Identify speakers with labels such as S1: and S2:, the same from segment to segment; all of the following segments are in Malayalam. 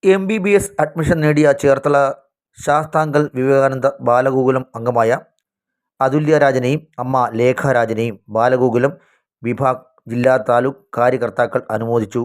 S1: MBBS അഡ്മിഷൻ നേടിയ ചേർത്തല ശാസ്താംകൽ വിവേകാനന്ദ ബാലഗോകുലം അംഗമായ അതുല്യ രാജനെയും അമ്മ ലേഖ രാജനെയും ബാലഗോകുലം വിഭാഗ് ജില്ലാ താലൂക്ക് കാര്യകർത്താക്കൾ അനുമോദിച്ചു.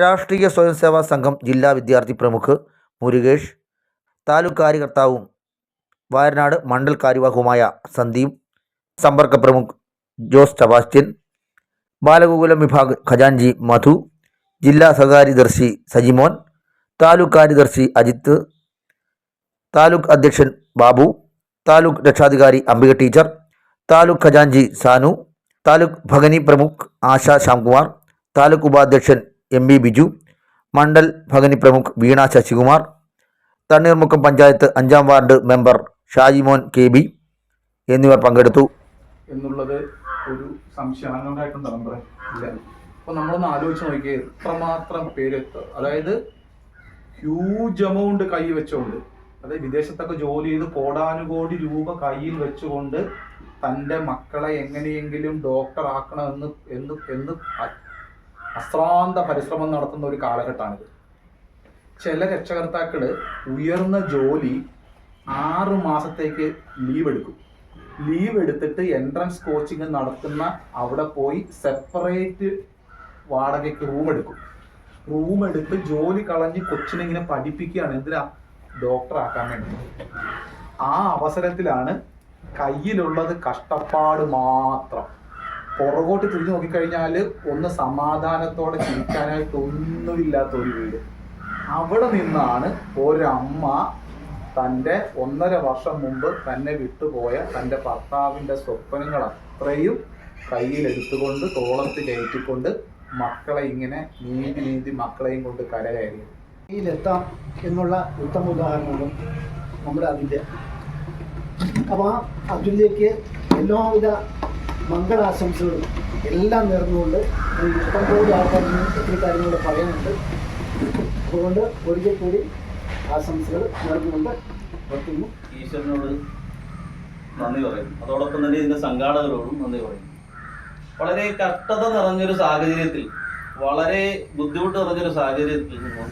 S1: രാഷ്ട്രീയ സ്വയം സേവാ സംഘം ജില്ലാ വിദ്യാർത്ഥി പ്രമുഖ് മുരുകേഷ്, താലൂക്ക് കാര്യകർത്താവും വയനാട് മണ്ഡൽ കാര്യവാഹുമായ സന്ദീപ്, സമ്പർക്ക പ്രമുഖ് ജോസ് സെബാസ്റ്റ്യൻ, ബാലഗോകുലം വിഭാഗ് ഖജാൻജി മധു, ജില്ലാ സഹകാര്യദർശി സജിമോൻ, താലൂക്ക് കാര്യദർശി അജിത്ത്, താലൂക്ക് അധ്യക്ഷൻ ബാബു, താലൂക്ക് രക്ഷാധികാരി അംബിക ടീച്ചർ, താലൂക്ക് ഖജാൻജി സാനു, താലൂക്ക് ഭഗനി പ്രമുഖ് ആശ ശ്യാംകുമാർ, താലൂക്ക് ഉപാധ്യക്ഷൻ MB ബിജു, മണ്ഡൽ ഭഗനി പ്രമുഖ് വീണ ശശികുമാർ, തണ്ണീർമുക്കം പഞ്ചായത്ത് 5-ാം വാർഡ് മെമ്പർ ഷാജിമോൻ KB എന്നിവർ പങ്കെടുത്തു.
S2: എന്നുള്ളത് ഒരു സംശയമായിട്ടുണ്ടോ? ഇല്ല. അപ്പോൾ നമ്മളൊന്ന് ആലോചിച്ച് നോക്കിയേ, എത്രമാത്രം പേര്, അതായത് ഹ്യൂജ് എമൗണ്ട് കൈ വെച്ചുകൊണ്ട്, അതായത് വിദേശത്തൊക്കെ ജോലി ചെയ്ത് കോടാനുകോടി രൂപ കയ്യിൽ വെച്ചുകൊണ്ട് തൻ്റെ മക്കളെ എങ്ങനെയെങ്കിലും ഡോക്ടറാക്കണമെന്ന് എന്ന് അശ്രാന്ത പരിശ്രമം നടത്തുന്ന ഒരു കാലഘട്ടമാണിത്. ചില രക്ഷകർത്താക്കൾ ഉയർന്ന ജോലി 6 മാസത്തേക്ക് ലീവ് എടുത്തിട്ട് എൻട്രൻസ് കോച്ചിങ് നടത്തുന്ന അവിടെ പോയി സെപ്പറേറ്റ് വാടകയ്ക്ക് റൂം എടുത്ത് ജോലി കളഞ്ഞ് കൊച്ചിനെ ഇങ്ങനെ പഠിപ്പിക്കുകയാണ്. എന്തിനാ? ഡോക്ടറാക്കാൻ വേണ്ടി. ആ അവസരത്തിലാണ് കയ്യിലുള്ളത് കഷ്ടപ്പാട് മാത്രം. പുറകോട്ട് തിരിഞ്ഞു നോക്കിക്കഴിഞ്ഞാൽ ഒന്ന് സമാധാനത്തോടെ ചിരിക്കാനായിട്ട് ഒന്നുമില്ലാത്ത ഒരു വീട്. അവിടെ നിന്നാണ് ഒരമ്മ തൻ്റെ 1.5 വർഷം മുമ്പ് തന്നെ വിട്ടുപോയ തൻ്റെ ഭർത്താവിൻ്റെ സ്വപ്നങ്ങൾ അത്രയും കയ്യിലെടുത്തുകൊണ്ട് തോളത്ത് കയറ്റിക്കൊണ്ട് മക്കളെ ഇങ്ങനെ നീന്തി മക്കളെയും കൊണ്ട് കരകയറി
S3: െത്താം എന്നുള്ള ഉത്തമ ഉദാഹരണമാണ് നമ്മുടെ അതുല്യ. അപ്പോൾ ആ അതുല്യക്ക് എല്ലാവിധ മംഗളാശംസകളും എല്ലാം നേർന്നുകൊണ്ട് ഇഷ്ടംപോലെ ആൾക്കാരിൽ ഒത്തിരി കാര്യങ്ങൾ പറയാനുണ്ട്. അതുകൊണ്ട് ഒരിക്കൽ കൂടി ആശംസകൾ നേർന്നുകൊണ്ട് നിർത്തുന്നു.
S4: ഈശ്വരനോട് നന്ദി പറയും. അതോടൊപ്പം തന്നെ ഇതിൻ്റെ സംഘാടകരോടും നന്ദി പറയും. വളരെ കഷ്ടത നിറഞ്ഞൊരു സാഹചര്യത്തിൽ, വളരെ ബുദ്ധിമുട്ട് നിറഞ്ഞൊരു സാഹചര്യത്തിൽ നിന്നും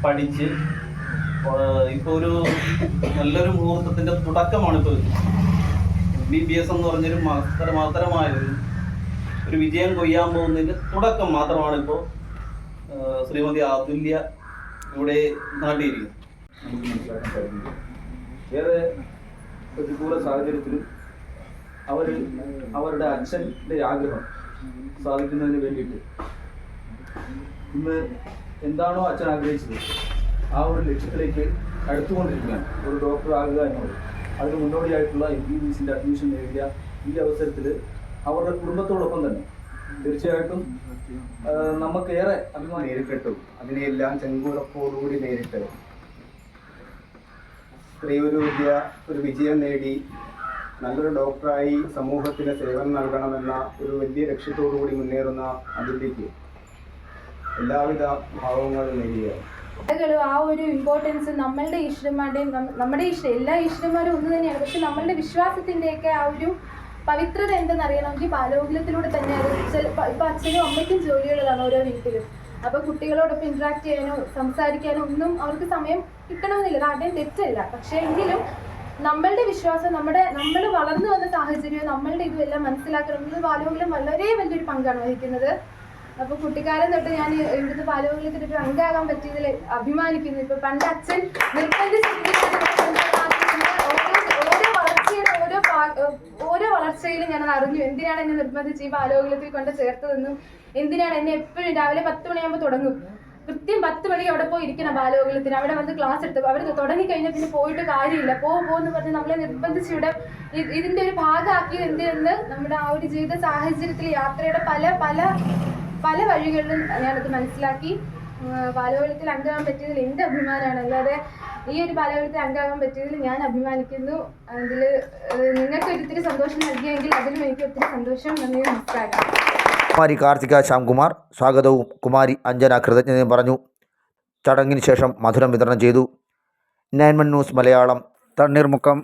S4: പഠിച്ച് ഇപ്പോൾ ഒരു നല്ലൊരു മുഹൂർത്തത്തിൻ്റെ തുടക്കമാണ് ഇപ്പോൾ MBBS എന്ന് പറഞ്ഞൊരു മഹത്തരമായൊരു വിജയം കൊയ്യാൻ പോകുന്നതിൻ്റെ തുടക്കം മാത്രമാണ് ഇപ്പോൾ ശ്രീമതി അതുല്യ ഇവിടെ നാട്ടിയിരിക്കുന്നത്.
S2: നമുക്ക് മനസ്സിലാക്കാൻ സാധിക്കും. ഏറെ പ്രതികൂല സാഹചര്യത്തിലും അവരുടെ അച്ഛൻ്റെ ആഗ്രഹം സാധിക്കുന്നതിന് വേണ്ടിയിട്ട് ഇന്ന് എന്താണോ അച്ഛൻ ആഗ്രഹിച്ചത് ആ ഒരു ലക്ഷ്യത്തിലേക്ക് അടുത്തുകൊണ്ടിരിക്കുകയാണ്. ഒരു ഡോക്ടർ ആകുക എന്നുള്ളത്. അതിന് മുന്നോടിയായിട്ടുള്ള MBBSന്റെ അഡ്മിഷൻ നേടിയ ഈ അവസരത്തിൽ അവരുടെ കുടുംബത്തോടൊപ്പം തന്നെ തീർച്ചയായിട്ടും നമുക്കേറെ അഭിമാനം
S5: നേരിട്ടു. അതിനെല്ലാം ചെങ്കുറപ്പോടുകൂടി നേരിട്ട് സ്ത്രീ ഒരു വിജയം നേടി നല്ലൊരു ഡോക്ടറായി സമൂഹത്തിന് സേവനം നൽകണമെന്ന ഒരു വലിയ ലക്ഷ്യത്തോടു കൂടി മുന്നേറുന്ന അതുല്യക്ക് എല്ലാവിധ ഭാവങ്ങളും നേടിയാണ്.
S6: ആ ഒരു ഇമ്പോർട്ടൻസ് നമ്മളുടെ ഈശ്വരന്മാരുടെയും നമ്മുടെ എല്ലാ ഈശ്വരന്മാരും ഒന്ന് തന്നെയാണ്. പക്ഷെ നമ്മളുടെ വിശ്വാസത്തിൻ്റെയൊക്കെ ആ ഒരു പവിത്രത എന്തെന്നറിയണമെങ്കിൽ ബാലഗോകുലത്തിലൂടെ തന്നെ അത് ഇപ്പം അച്ഛനും അമ്മയ്ക്കും ജോലിയുള്ളതാണ് ഓരോ വീട്ടിലും. അപ്പോൾ കുട്ടികളോടൊപ്പം ഇൻട്രാക്ട് ചെയ്യാനോ സംസാരിക്കാനോ ഒന്നും അവർക്ക് സമയം കിട്ടണമെന്നില്ല. അത് ആരുടെയും തെറ്റല്ല. പക്ഷേ എങ്കിലും നമ്മളുടെ വിശ്വാസം, നമ്മൾ വളർന്നു വന്ന സാഹചര്യം, നമ്മളുടെ ഇതുമെല്ലാം മനസ്സിലാക്കണം. ബാലഗോകുലം വളരെ വലിയൊരു പങ്കാണ് വഹിക്കുന്നത്. അപ്പോൾ കുട്ടിക്കാലം തൊട്ട് ഞാൻ ഇവിടുത്തെ ബാലഗോകുലത്തിൻ്റെ ഒരു അംഗമാകാൻ പറ്റിയതിൽ അഭിമാനിക്കുന്നു. ഇപ്പോൾ പണ്ട് അച്ഛൻ ഓരോ വളർച്ചയിലും ഞാനത് അറിഞ്ഞു. എന്തിനാണ് എന്നെ നിർബന്ധിച്ച് ഈ ബാലഗോകുലത്തിൽ കൊണ്ട് ചേർത്തതെന്നും എന്തിനാണ് എന്നെ എപ്പോഴും രാവിലെ 10 മണിയാകുമ്പോൾ തുടങ്ങും. കൃത്യം 10 മണിക്ക് അവിടെ പോയി ഇരിക്കണം ബാലഗോകുലത്തിന്. അവിടെ വന്ന് ക്ലാസ് എടുത്ത് അവർ തുടങ്ങിക്കഴിഞ്ഞാൽ പിന്നെ പോയിട്ട് കാര്യമില്ല. പോകുമെന്ന് പറഞ്ഞ് നമ്മളെ നിർബന്ധിച്ച് ഇവിടെ ഇതിൻ്റെ ഒരു ഭാഗമാക്കിയത് എന്തെന്ന് നമ്മുടെ ആ ഒരു ജീവിത സാഹചര്യത്തിൽ യാത്രയുടെ പല വഴികളിലും ഞാനത് മനസ്സിലാക്കി. ബാലവെള്ളത്തിൽ അംഗമാകാൻ പറ്റിയതിൽ എൻ്റെ അഭിമാനമാണ്. അല്ലാതെ ഈ ഒരു ബാലവെള്ളത്തിൽ അംഗമാകാൻ പറ്റിയതിൽ ഞാൻ അഭിമാനിക്കുന്നു. അതിൽ നിങ്ങൾക്ക് ഒത്തിരി സന്തോഷം നൽകിയെങ്കിൽ അതിലും എനിക്ക് ഒത്തിരി സന്തോഷം. നന്ദി, നമസ്കാരം.
S1: കുമാരി കാർത്തിക ശ്യാംകുമാർ സ്വാഗതവും കുമാരി അഞ്ജന കൃതജ്ഞതയും പറഞ്ഞു. ചടങ്ങിന് ശേഷം മധുരം വിതരണം ചെയ്തു. 9 ന്യൂസ് മലയാളം തണ്ണീർമുക്കം.